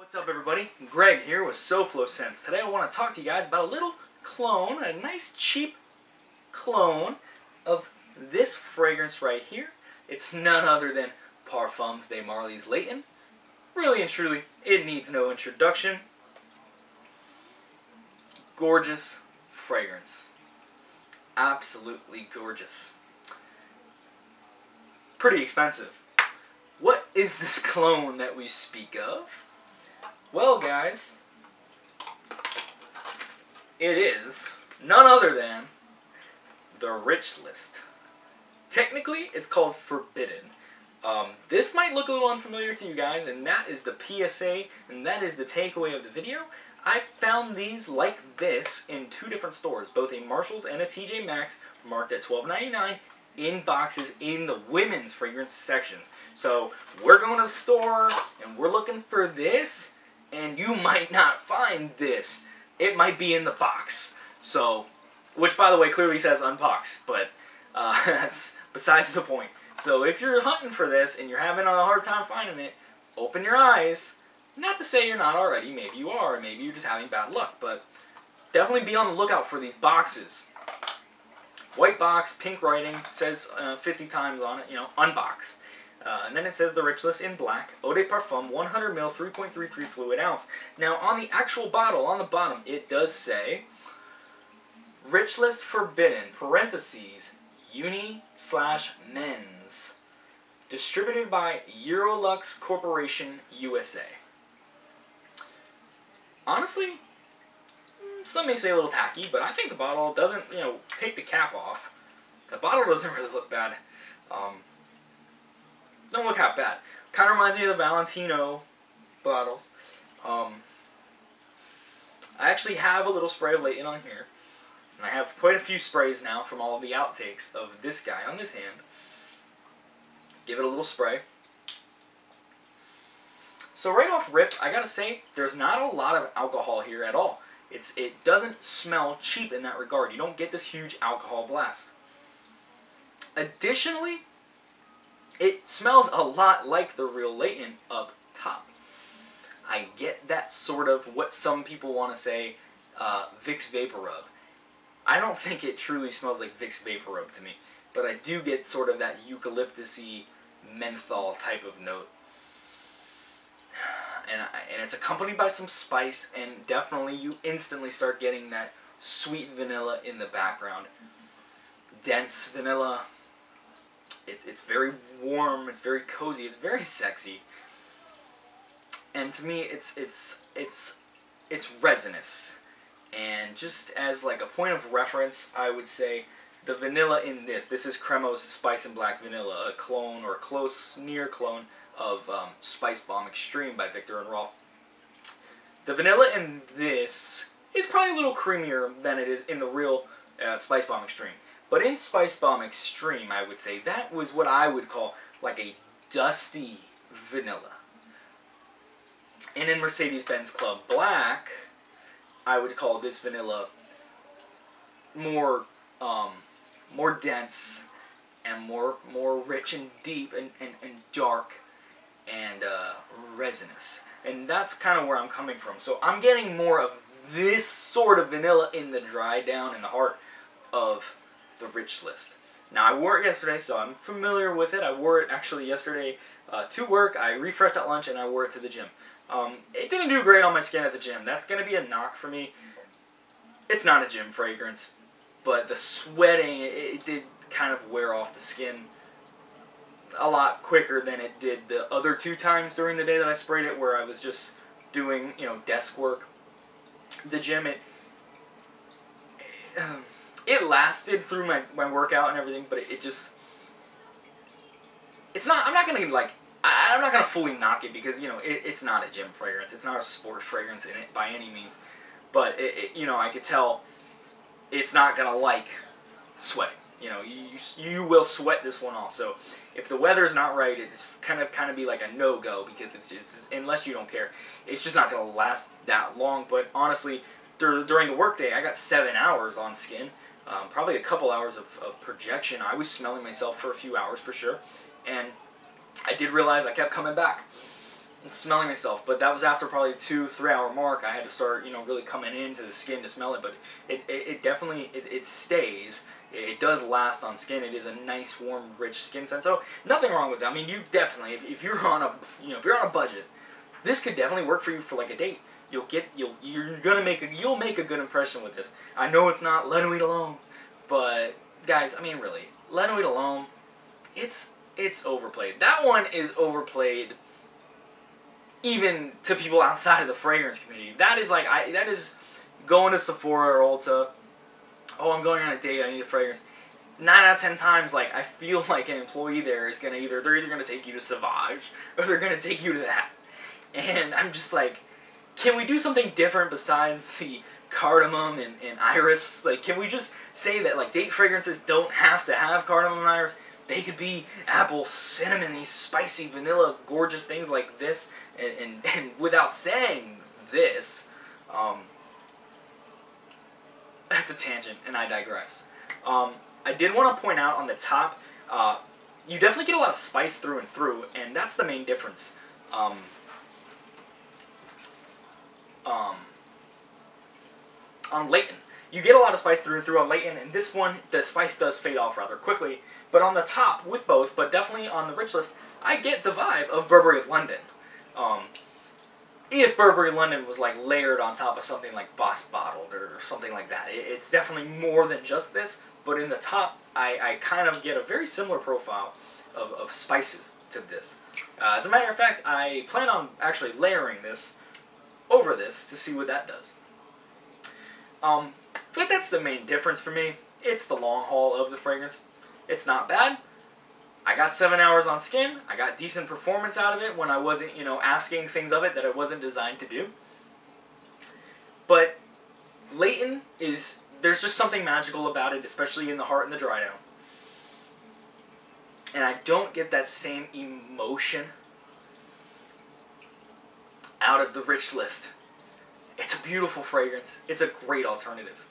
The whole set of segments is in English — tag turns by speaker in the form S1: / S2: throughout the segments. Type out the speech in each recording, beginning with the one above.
S1: What's up everybody? Greg here with SoFlo Scents. Today I want to talk to you guys about a little clone, a nice cheap clone of this fragrance right here. It's none other than Parfums de Marly's Layton. Really and truly, it needs no introduction. Gorgeous fragrance. Absolutely gorgeous. Pretty expensive. What is this clone that we speak of? Well, guys, it is none other than the Rich List. Technically, it's called Forbidden. This might look a little unfamiliar to you guys, and that is the PSA, and that is the takeaway of the video. I found these like this in two different stores, both a Marshall's and a TJMAXX, marked at $12.99 in boxes in the women's fragrance sections. So we're going to the store, and we're looking for this, and you might not find this. It might be in the box. So, which by the way clearly says unbox, but that's besides the point. So if you're hunting for this and you're having a hard time finding it, open your eyes. Not to say you're not already, maybe you are, maybe you're just having bad luck, but definitely be on the lookout for these boxes. White box, pink writing, says 50 times on it, you know, unbox. And then it says the Rich List in black, Eau de Parfum, 100 ml, 3.33 fluid ounce. Now on the actual bottle, on the bottom, it does say Rich List Forbidden, parentheses, uni/men's. Distributed by Eurolux Corporation, USA. Honestly, some may say a little tacky, but I think the bottle doesn't, you know, take the cap off. The bottle doesn't really look bad. Don't look half bad. Kind of reminds me of the Valentino bottles. I actually have a little spray of Layton on here. And I have quite a few sprays now from all of the outtakes of this guy on this hand. Give it a little spray. So right off rip, I gotta say, there's not a lot of alcohol here at all. It doesn't smell cheap in that regard. You don't get this huge alcohol blast. Additionally, it smells a lot like the real Layton up top. I get that sort of what some people want to say, Vicks Vapor Rub. I don't think it truly smells like Vicks Vapor Rub to me, but I do get sort of that eucalyptus-y menthol type of note. And it's accompanied by some spice, and definitely you instantly start getting that sweet vanilla in the background. Dense vanilla. It's very warm, it's very cozy, it's very sexy. And to me, it's resinous. And just as like a point of reference, I would say the vanilla in this is Cremo's Spice and Black Vanilla, a clone or close, near clone of Spice Bomb Extreme by Victor and Rolf. The vanilla in this is probably a little creamier than it is in the real Spice Bomb Extreme. But in Spice Bomb Extreme, I would say that was what I would call like a dusty vanilla. And in Mercedes-Benz Club Black, I would call this vanilla more more dense and more rich and deep and dark and resinous. And that's kind of where I'm coming from. So I'm getting more of this sort of vanilla in the dry down in the heart of the Rich List. Now I wore it yesterday, so I'm familiar with it. I wore it actually yesterday to work. I refreshed at lunch and I wore it to the gym. It didn't do great on my skin at the gym. That's going to be a knock for me. It's not a gym fragrance, but the sweating, it did kind of wear off the skin a lot quicker than it did the other two times during the day that I sprayed it, where I was just doing, you know, desk work. The gym, it lasted through my workout and everything, but it just, it's not, I'm not going to like, I'm not going to fully knock it because, you know, it's not a gym fragrance. It's not a sport fragrance in it by any means. But, you know, I could tell it's not going to like sweating. You know, you will sweat this one off. So if the weather's not right, it's kind of be like a no-go because it's just, unless you don't care, it's just not going to last that long. But honestly, during the workday, I got 7 hours on skin. Probably a couple hours of projection. I was smelling myself for a few hours for sure. And I did realize I kept coming back. smelling myself, but that was after probably 2-3 hour mark. I had to start, really coming into the skin to smell it, but it definitely, it stays. It does last on skin. It is a nice, warm, rich skin scent. So nothing wrong with that. I mean, you definitely, if you're on a, if you're on a budget, this could definitely work for you for like a date. You'll make a good impression with this. I know it's not Let It Alone, but guys, I mean, really, Let It Alone, it's overplayed. That one is overplayed even to people outside of the fragrance community. That is like, that is going to Sephora or Ulta. Oh, I'm going on a date, I need a fragrance. 9 out of 10 times, like, I feel like an employee there is gonna they're either gonna take you to Sauvage, or they're gonna take you to that. And I'm just like, can we do something different besides the cardamom and iris? Like, can we just say that, like, date fragrances don't have to have cardamom and iris? They could be apple, cinnamon, these spicy, vanilla, gorgeous things like this. And without saying this, that's a tangent, and I digress. I did want to point out on the top, you definitely get a lot of spice through and through, and that's the main difference. On Layton, you get a lot of spice through and through on Layton, and this one, the spice does fade off rather quickly. But on the top, with both, but definitely on the rich list, I get the vibe of Burberry London. If Burberry London was like layered on top of something like Boss Bottled or something like that, it's definitely more than just this. But in the top, I kind of get a very similar profile of spices to this. As a matter of fact, I plan on actually layering this over this to see what that does. But that's the main difference for me. It's the long haul of the fragrance. It's not bad. I got 7 hours on skin. I got decent performance out of it when I wasn't, asking things of it that it wasn't designed to do. But Layton is, there's just something magical about it, especially in the heart and the dry down. And I don't get that same emotion out of the rich list. It's a beautiful fragrance. It's a great alternative.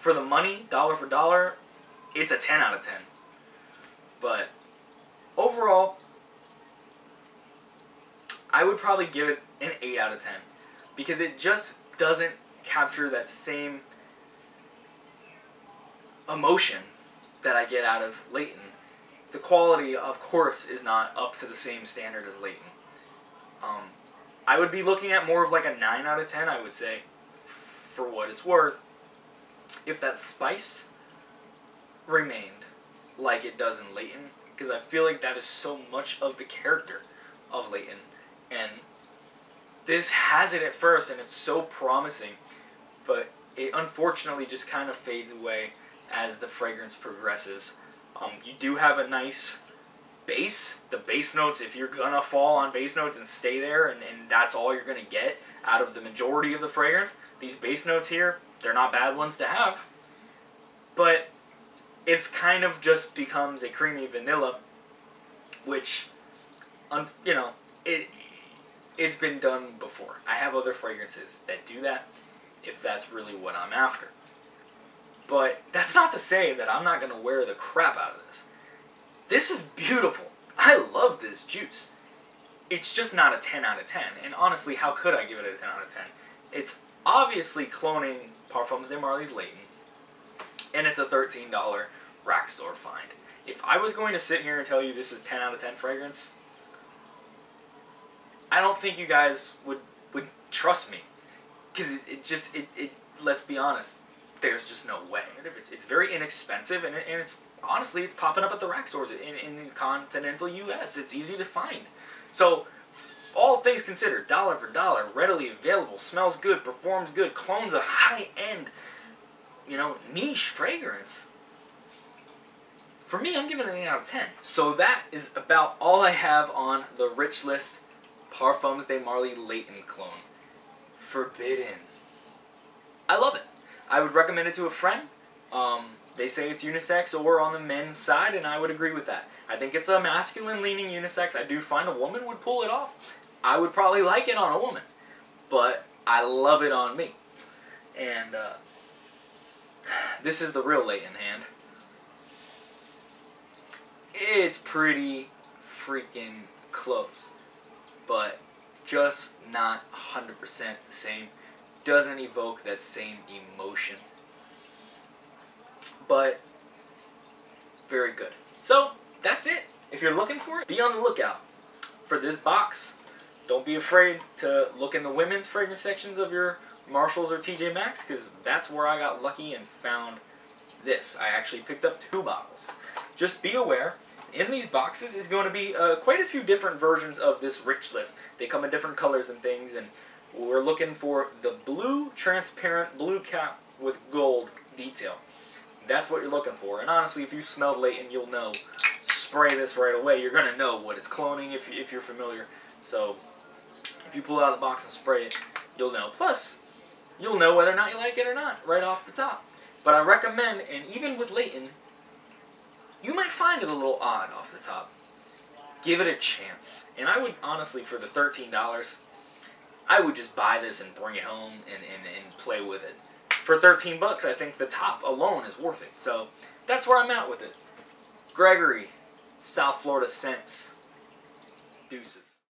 S1: For the money, dollar for dollar, it's a 10 out of 10. But overall, I would probably give it an 8 out of 10. Because it just doesn't capture that same emotion that I get out of Layton. The quality, of course, is not up to the same standard as Layton. I would be looking at more of like a 9 out of 10, I would say, for what it's worth, if that spice remained like it does in Layton, because I feel like that is so much of the character of Layton, and this has it at first, and it's so promising, but it unfortunately just kind of fades away as the fragrance progresses. You do have a nice base. The base notes, if you're gonna fall on base notes and stay there, and that's all you're gonna get out of the majority of the fragrance, these base notes here, they're not bad ones to have, but it's kind of just becomes a creamy vanilla, which, it's been done before. I have other fragrances that do that, if that's really what I'm after. But that's not to say that I'm not going to wear the crap out of this. This is beautiful. I love this juice. It's just not a 10 out of 10. And honestly, how could I give it a 10 out of 10? It's obviously cloning Parfums de Marly's Layton. And it's a $13 rack store find. If I was going to sit here and tell you this is 10 out of 10 fragrance, I don't think you guys would trust me. Because it let's be honest, there's just no way. It's very inexpensive, and it's honestly, it's popping up at the rack stores in the continental U.S. It's easy to find. So, all things considered, dollar for dollar, readily available, smells good, performs good, clones a high-end, niche fragrance. For me, I'm giving it an 8 out of 10. So that is about all I have on the Rich List Parfums de Marly Layton clone. Forbidden. I love it. I would recommend it to a friend. They say it's unisex or on the men's side, and I would agree with that. I think it's a masculine-leaning unisex. I do find a woman would pull it off. I would probably like it on a woman, but I love it on me. And this is the real Layton hand. It's pretty freaking close, but just not 100% the same. Doesn't evoke that same emotion. But very good. So that's it. If you're looking for it, be on the lookout for this box. Don't be afraid to look in the women's fragrance sections of your Marshalls or TJMAXX, because that's where I got lucky and found this. I actually picked up 2 bottles. Just be aware, in these boxes is going to be quite a few different versions of this rich list. They come in different colors and things, and we're looking for the blue, transparent, blue cap with gold detail. That's what you're looking for. And honestly, if you smelled Layton, you'll know. Spray this right away. You're going to know what it's cloning if you're familiar. So if you pull it out of the box and spray it, you'll know. Plus, you'll know whether or not you like it or not right off the top. But I recommend, and even with Layton, you might find it a little odd off the top. Give it a chance. And I would, honestly, for the $13, I would just buy this and bring it home and play with it. For 13 bucks, I think the top alone is worth it. So that's where I'm at with it. Gregory, South Florida Scents. Deuces.